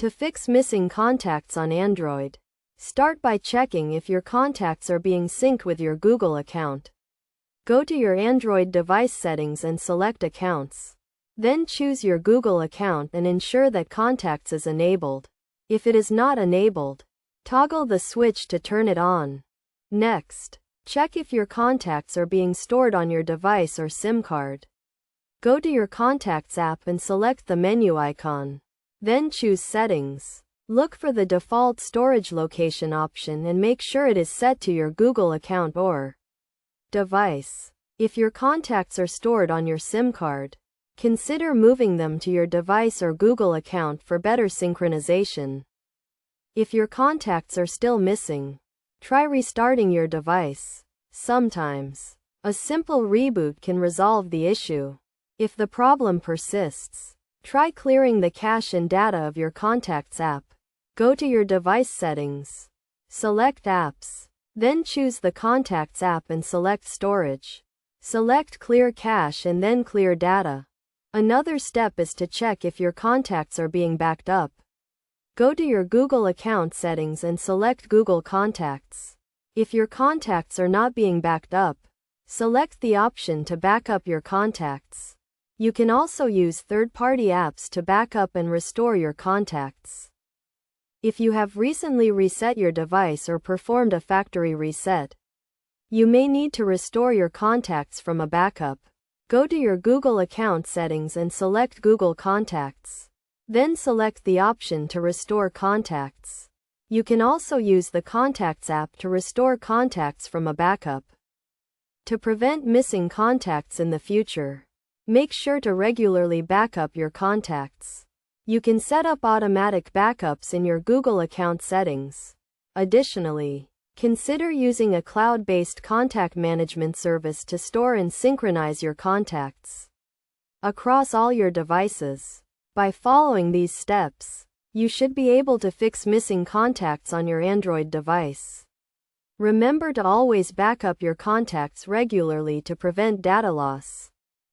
To fix missing contacts on Android, start by checking if your contacts are being synced with your Google account. Go to your Android device settings and select Accounts. Then choose your Google account and ensure that Contacts is enabled. If it is not enabled, toggle the switch to turn it on. Next, check if your contacts are being stored on your device or SIM card. Go to your Contacts app and select the menu icon. Then choose Settings. Look for the default storage location option and make sure it is set to your Google account or device. If your contacts are stored on your SIM card, consider moving them to your device or Google account for better synchronization. If your contacts are still missing, try restarting your device. Sometimes, a simple reboot can resolve the issue. If the problem persists, try clearing the cache and data of your Contacts app. Go to your device settings. Select Apps. Then choose the Contacts app and select Storage. Select Clear Cache and then Clear Data. Another step is to check if your contacts are being backed up. Go to your Google account settings and select Google Contacts. If your contacts are not being backed up, select the option to back up your contacts. You can also use third-party apps to back up and restore your contacts. If you have recently reset your device or performed a factory reset, you may need to restore your contacts from a backup. Go to your Google account settings and select Google Contacts. Then select the option to restore contacts. You can also use the Contacts app to restore contacts from a backup. To prevent missing contacts in the future, make sure to regularly back up your contacts. You can set up automatic backups in your Google account settings. Additionally, consider using a cloud-based contact management service to store and synchronize your contacts across all your devices. By following these steps, you should be able to fix missing contacts on your Android device. Remember to always back up your contacts regularly to prevent data loss.